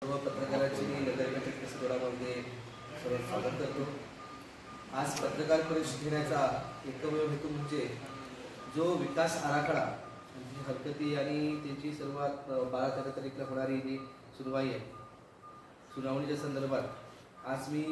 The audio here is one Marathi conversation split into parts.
सर्व पत्रकारांची नगरपंचायत परिषदेमध्ये सर्व स्वागत करतो। आज पत्रकार परिषद घेण्याचा एकमेव हेतू म्हणजे जो विकास आराखडा हरकती आणि त्याची सर्वात 12 तारखेला होणारी जी सुनवाई आहे, सुनावणीच्या संदर्भात आज मी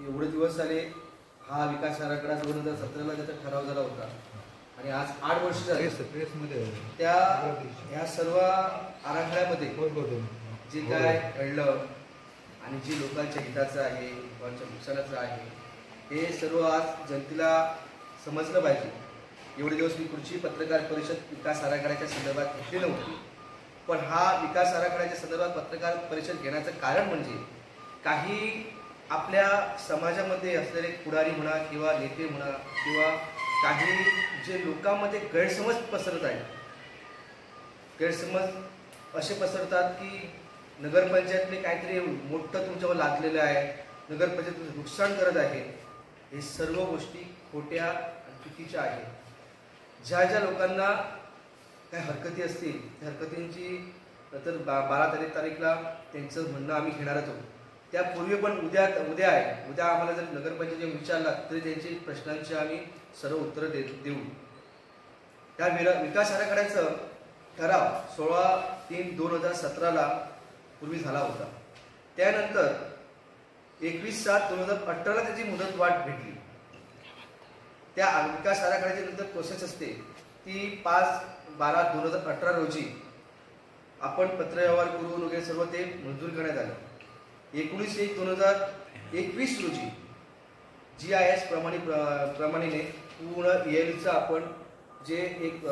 एवढे दिवस झाले हा विकास आराखडा 2017ला त्याचा ठराव झाला होता आणि आज 8 वर्ष झाले त्या ह्या सर्व आराखड्यामध्ये जे काय घडलं आणि जी लोकांच्या हिताचं आहे, लोकांच्या नुकसानाचं आहे, हे सर्व आज जनतेला समजलं पाहिजे। एवढे दिवस मी पुढची पत्रकार परिषद विकास आराखड्याच्या संदर्भात घेतली नव्हती, पण हा विकास आराखड्याच्या संदर्भात पत्रकार परिषद घेण्याचं कारण म्हणजे काही आपल्या समाजामध्ये असलेले पुढारी म्हणा किंवा नेते म्हणा किंवा काही जे लोकांमध्ये गैरसमज पसरत आहेत, गैरसमज असे पसरतात की नगरपंचायतने काहीतरी मोठं तुमच्यावर लादलेलं आहे, नगरपंचायत नुकसान करत आहे। हे सर्व गोष्टी खोट्या आणि चुकीच्या आहेत। ज्या ज्या लोकांना काही हरकती असतील त्या हरकतींची तर 12 तारीखला त्यांचं म्हणणं आम्ही घेणारच आहोत। त्यापूर्वी पण उद्या आहे, उद्या आम्हाला जर नगरपंचायतीने विचारला तरी त्यांची प्रश्नांची आम्ही सर्व उत्तरं देऊ। त्या विकास आराखड्याचं ठराव 16/3/2017ला पूर्वी झाला होता। त्यानंतर 21/7/2018ला त्याची मुदतवाढ भेटली। त्या विकास आराखड्याची नंतर प्रोसेस असते ती 5/12/2018 रोजी आपण पत्रव्यवहार करून वगैरे सर्व ते मंजूर करण्यात आलं। 19/1/2021 रोजी GIS प्रमाणे पूर्ण ELUचा आपण जे एक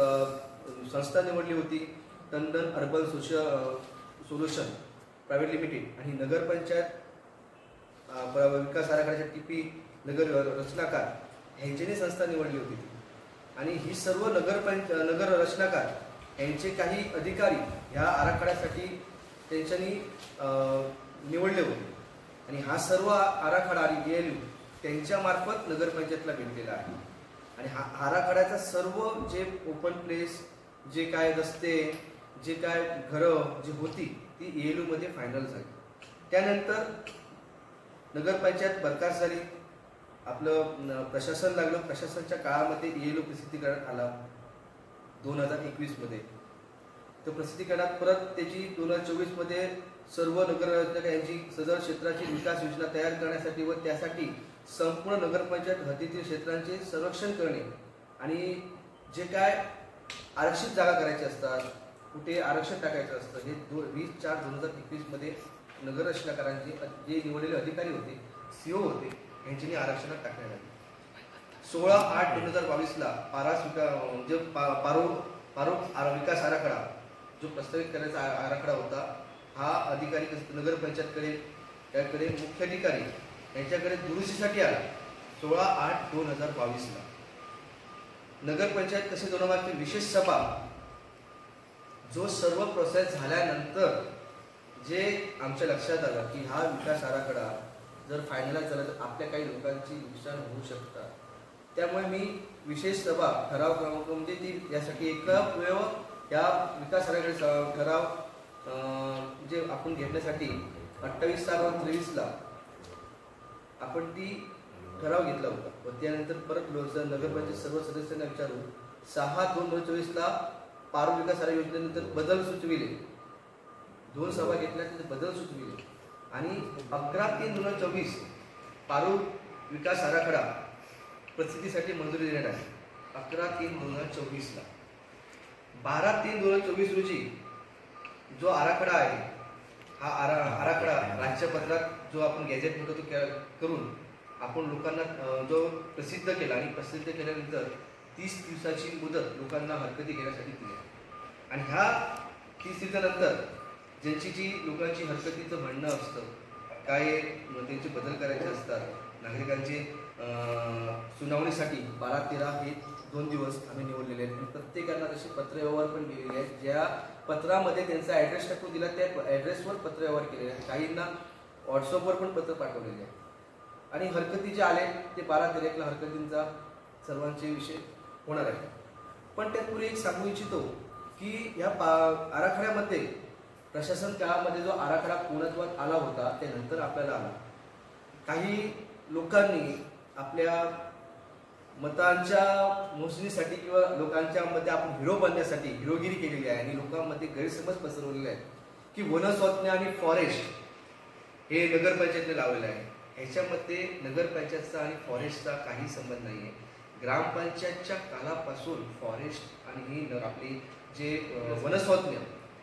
संस्था निवडली होती, Tandon urban solution private limited आणि नगरपंचायत विकास आराखड्याच्या TP नगर रचनाकार ह्यांची संस्था निवडली होती आणि ही सर्व नगर रचनाकार यांचे काही अधिकारी ह्या आराखड्यासाठी त्यांच्यानी निवडले होते आणि हा सर्व आराखडा आणि ELU त्यांच्या मार्फत नगरपंचायतला भेटलेला आहे। आणि हा आराखड्याचा सर्व जे ओपन प्लेस, जे काय रस्ते, जे काय घरं जी होती ती ELU मध्ये फायनल झाली। त्यानंतर नगरपंचायत बरखास्त झाली, आपलं प्रशासन लागलं। प्रशासनाच्या काळामध्ये ELU प्रसिद्धीकरणात आला 2021 मध्ये। तर प्रसिद्धीकरणात परत त्याची 2024 मध्ये सर्व नगररचना यांची सदर क्षेत्राची विकास योजना तयार करण्यासाठी व त्यासाठी संपूर्ण नगरपंचायत हद्दीतील क्षेत्रांचे संरक्षण करणे आणि जे काय आरक्षित जागा करायचे असतात, कुठे आरक्षण टाकायचं असतं, हे 20/4/2021 मध्ये नगर रचनाकारांचे जे निवडलेले अधिकारी होते, CO होते, यांच्यानी आरक्षणात टाकण्यात आले। 16/8/2022ला पारो विकास आराखडा जो प्रस्तावित करण्याचा आराखडा होता, हा अधिकारी नगरपंचायतकडे त्याकडे मुख्य अधिकारी यांच्याकडे दुरुस्तीसाठी आला 16/8/2022ला। नगरपंचायत कसे दोनमार्फी विशेष सभा जो सर्व प्रोसेस झाल्यानंतर जे आमच्या लक्षात आलं की हा विकास आराखडा जर फायनल झाला तर आपल्या काही लोकांची नुकसान होऊ शकतात, त्यामुळे मी विशेष सभा ठराव क्रमांक म्हणजे ती यासाठी एकमेव या विकास आराखड्याचा ठराव जे आपण घेण्यासाठी 28/7/23ला आपण ती ठराव घेतला होता व त्यानंतर परत नगरपंचायत सर्व सदस्यांना विचारून 6/2/2024ला पारो विकास आराखडा योजनेनंतर बदल सुचविले। 2 सभा घेतल्या, त्याचे बदल सुचविले आणि 11/3/2024 पारो विकास आराखडा प्रसिद्धीसाठी मंजुरी देण्यात आली 11/3/2024ला। 12/3/2024 रोजी जो आराखडा आहे, हा आराखडा राज्यपत्रात जो आपण गॅझेट म्हणतो तो करून आपण लोकांना जो प्रसिद्ध केला आणि प्रसिद्ध केल्यानंतर 30 दिवसाची मुदत लोकांना हरकती घेण्यासाठी दिली आणि ह्या 30 दिवसानंतर ज्यांची जी लोकांची हरकतीचं म्हणणं असतं, काय त्यांचे बदल करायचे असतात, नागरिकांचे सुनावणीसाठी 12-13 हे 2 दिवस आम्ही निवडलेले आहेत आणि प्रत्येकांना तसे पत्रव्यवहार पण दिलेले आहेत। ज्या पत्रामध्ये त्यांचा ॲड्रेस टाकून दिला त्या ॲड्रेसवर पत्रव्यवहार केलेले आहेत, काहींना व्हॉट्सअपवर पण पत्र पाठवलेले आहे आणि हरकती जे आले ते 12 तारखेला हरकतींचा सर्वांचे विषय होणार आहे। पण त्यापूर्वी एक सांगू इच्छितो की या आराखड्यामध्ये प्रशासन काळामध्ये जो आराखडा पूर्णत्वात आला होता त्यानंतर आपल्याला आला. काही लोकांनी आपल्या मतांच्या मोजणीसाठी किंवा लोकांच्या मध्ये आपण हिरो बनण्यासाठी हिरोगिरी केलेली आहे आणि लोकांमध्ये गैरसमज पसरवलेले आहेत की वनस्वत्न आणि फॉरेस्ट हे नगरपंचायतने लावलेलं आहे. ह्याच्यामध्ये नगरपंचायतचा आणि फॉरेस्टचा काही संबंध नाही आहे. ग्रामपंचायतच्या कालापासून फॉरेस्ट आणि ही आपली जे वनस्वत्न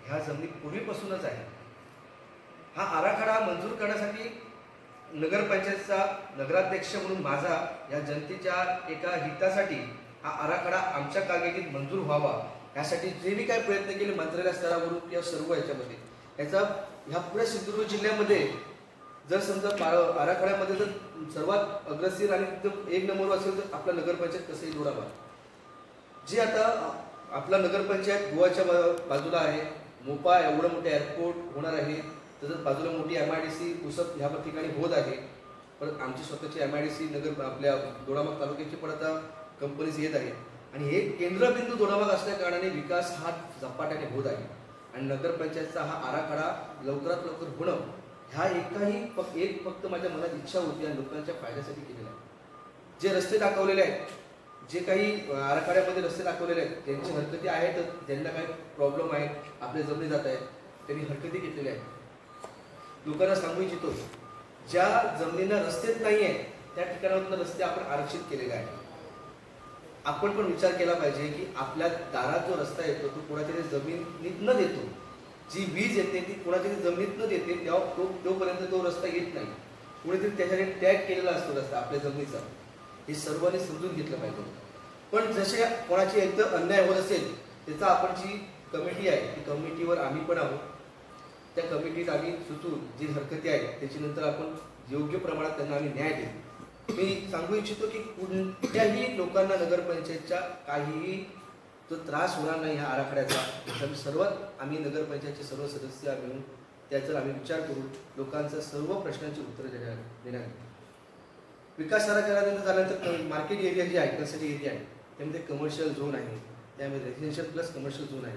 ह्या जमिनी पूर्वीपासूनच आहे. हा आराखडा मंजूर करण्यासाठी नगरपंचायतचा नगराध्यक्ष म्हणून माझा या जनतेच्या एका हितासाठी हा आराखडा आमच्या कागदीत मंजूर व्हावा यासाठी जे मी काही प्रयत्न केले मंत्रालय स्तरावरून किंवा सर्व याच्यामध्ये याचा ह्या पुऱ्या सिंधुदुर्ग जिल्ह्यामध्ये जर समजा आराखड्यामध्ये जर सर्वात अग्रेसर आणि एक नंबर असेल तर आपला नगरपंचायत कसंही जोडावा. जे आता आपला नगरपंचायत गोवाच्या बाजूला आहे. मोपा एवढं मोठं एअरपोर्ट होणार आहे. तसंच बाजूला मोठी MIDC उसप ह्या ठिकाणी होत आहे. परत आमची स्वतःची MIDC नगर आपल्या दोडामार्ग तालुक्याची पण आता कंपनीज येत आहे आणि हे केंद्रबिंदू दोडामार्ग असल्या कारणाने विकास हा झपाट्याने होत आहे आणि नगरपंचायतचा हा आराखडा लवकरात लवकर होणं ह्या एक फक्त माझ्या मनात इच्छा होती आणि लोकांच्या फायद्यासाठी केलेला आहे. जे रस्ते दाखवलेले आहेत, जे काही आराखड्यामध्ये रस्ते दाखवलेले आहेत त्यांची हरकती आहेत, ज्यांना काही प्रॉब्लेम आहे आपल्या जमिनी जात आहेत त्यांनी हरकती घेतलेल्या आहेत. लोकांना सांगू इच्छितो ज्या जमिनींना रस्तेच नाही आहे त्या ठिकाणावर रस्ते आपण आरक्षित केलेले आहे. आपण पण विचार केला पाहिजे की आपल्या दारात जो रस्ता येतो तो कोणाच्या जमिनीत न देतो, जी वीज येते ती कोणाच्या जमिनीत न देते तेव्हा तोपर्यंत तो रस्ता येत नाही. कुणीतरी त्याच्याने टॅग केलेला असतो रस्ता आपल्या जमिनीचा. हे सर्वांनी समजून घेतलं पाहिजे. पण जसे कोणाची एकदम अन्याय होत असेल त्याचा आपण जी कमिटी आहे ती कमिटीवर आम्ही पण आहोत. त्या कमिटीत आम्ही सुचून जी हरकती आहेत त्याच्यानंतर आपण योग्य प्रमाणात त्यांना आम्ही न्याय देऊ. मी सांगू इच्छितो की कोणत्याही लोकांना नगरपंचायतच्या काहीही जो त्रास होणार नाही ह्या आराखड्याचा. सर्वात आम्ही नगरपंचायतचे सर्व सदस्य मिळून त्याचा आम्ही विचार करून लोकांच्या सर्व प्रश्नांची उत्तरं देण्यात. विकास आराखड्यानंतर झाल्यानंतर मार्केट एरिया जी आहे कन्स्ट्रक्शन एरिया आहे त्यामध्ये कमर्शियल झोन आहे, त्यामध्ये रेसिडेन्शियल प्लस कमर्शियल झोन आहे.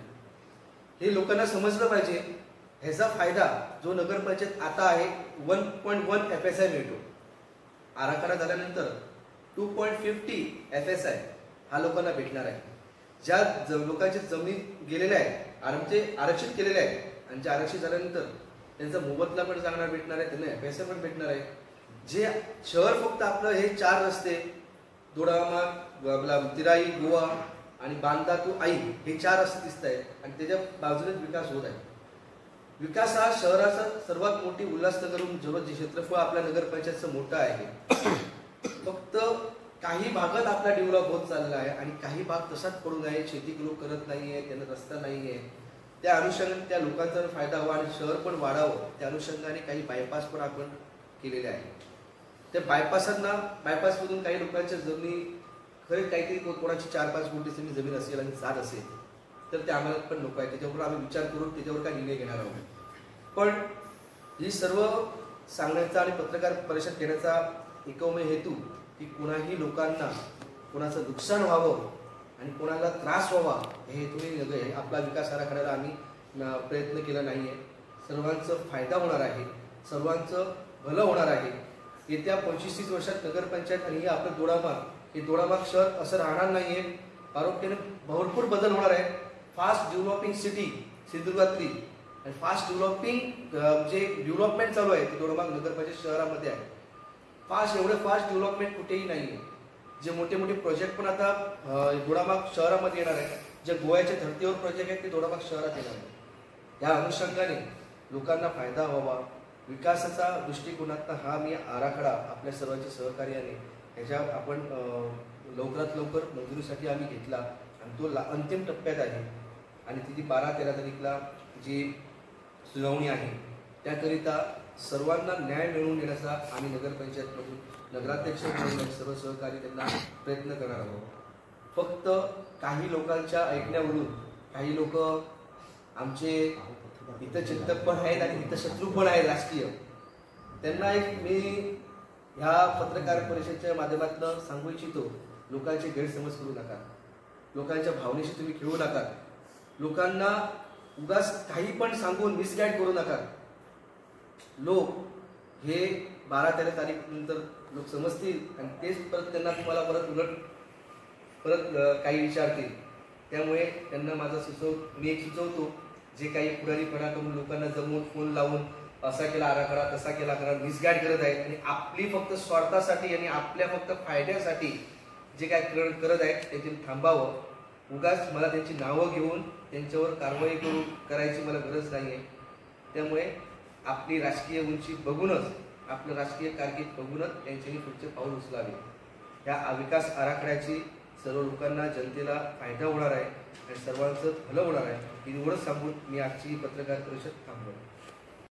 हे लोकांना समजलं पाहिजे. ह्याचा फायदा जो नगरपंचायत आता आहे 1.1 FSI मिळतो. आराखडा झाल्यानंतर 2.50 FSI हा लोकांना भेटणार आहे. ज्या लोकांच्या जमिनी गेलेल्या आहेत आरक्षित केलेल्या आहेत आणि जे आरक्षित झाल्यानंतर त्यांचा मोबदला पण चांगला भेटणार आहे, त्यांना FSI पण भेटणार आहे. जे शहर फक्त आपलं हे 4 रस्ते दोडामार्ग आपला तिराई गोवा आणि बांदा टू आई हे 4 रस्ते दिसत आहेत आणि त्याच्या बाजूनेच विकास होत आहे. विकास हा शहराचा सर्वात मोठी उल्हासनगरून जे क्षेत्रफळ आपल्या नगरपंचायतचं मोठं आहे. फक्त काही भागात आपला डेव्हलप होत चालला आहे आणि काही भाग तसाच पडून आहे. शेती लोक करत नाहीये, त्यांना रस्ता नाहीये. त्या अनुषंगाने त्या लोकांचा फायदा व्हावा आणि शहर पण वाढावं त्या अनुषंगाने काही बायपास पण आपण केलेले आहे. त्या बायपासमधून काही लोकांच्या जमिनी खरेच काहीतरी कोणाची 4-5 गुंठे जमीन असेल आणि जात असेल तर ते आम्हाला पण नको आहे. त्याच्यावर आम्ही विचार करून त्याच्यावर काय निर्णय घेणार आहोत. पण ही सर्व सांगण्याचा आणि पत्रकार परिषद घेण्याचा एकमेव हेतू की कुणाही लोकांना कोणाचं नुकसान व्हावं आणि कोणाला त्रास व्हावा हे हेतूने आपला विकास आराखड्याला आम्ही प्रयत्न केला नाही आहे. सर्वांचं फायदा होणार आहे, सर्वांचं भलं होणार आहे. येत्या 25-30 वर्षात नगरपंचायत आणि हे आपलं दोडामार्ग शहर असं राहणार नाही आहे. आरोग्याने भरपूर बदल होणार आहे. फास्ट डेव्हलपिंग सिटी सिंधुदुर्गातली आणि फास्ट डेव्हलपिंग जे डेव्हलपमेंट चालू आहे ते दोडामार्ग नगरपंचायत शहरामध्ये आहे. एवढं फास्ट डेव्हलपमेंट कुठेही नाही आहे. जे मोठे मोठे प्रोजेक्ट पण आता दोडामार्ग शहरामध्ये येणार आहे. जे गोव्याच्या धर्तीवर प्रोजेक्ट आहेत ते दोडामार्ग शहरात येणार आहे. या अनुषंगाने लोकांना फायदा व्हावा विकासाचा दृष्टिकोनातून हा मी आराखडा आपल्या सर्वांच्या सहकार्याने ह्याच्या आपण लवकरात लवकर मंजुरीसाठी आम्ही घेतला आणि तो अंतिम टप्प्यात आहे आणि तिची 12-13 तारीखला जी सुनावणी आहे त्याकरिता सर्वांना न्याय मिळवून देण्याचा आम्ही नगरपंचायतमधून नगराध्यक्ष म्हणून सर्व सहकारी त्यांना प्रयत्न करणार आहोत. फक्त काही लोकांच्या ऐकण्यावरून काही लोक आमचे हितचिंतक पण आहेत आणि हितशत्रू पण आहेत राजकीय. त्यांना एक मी ह्या पत्रकार परिषदेच्या माध्यमातून सांगू इच्छितो, लोकांचे गैरसमज करू नका, लोकांच्या भावनेशी तुम्ही खेळू नका. लोकांना उगाच काही पण सांगून मिसगाईड करू नका. लोक हे 12-13 तारीखनंतर लोक समजतील आणि तेच परत त्यांना तुम्हाला परत काही विचारतील. त्यामुळे त्यांना मी एक सुचवतो, जे काही पुढारीपणा करून लोकांना जमवून फोन लावून असा केला आराखडा तसा केला करा मिसगाईड करत आहेत आणि आपली फक्त स्वार्थासाठी आणि आपल्या फक्त फायद्यासाठी जे काय करत आहेत त्यातील थांबावं. उगाच मला त्यांची नावं घेऊन त्यांच्यावर कारवाई करायची मला गरज नाही आहे. त्यामुळे आपली राजकीय उंची बघूनच, आपलं राजकीय कारकीर्द बघूनच त्यांच्यानी पुढचे पाऊल उचलावे. या विकास आराखड्याची सर्व लोकांना, जनतेला फायदा होणार आहे आणि सर्वांचं भलं होणार आहे. एवढंच सांगून मी आजची पत्रकार परिषद थांबवतो.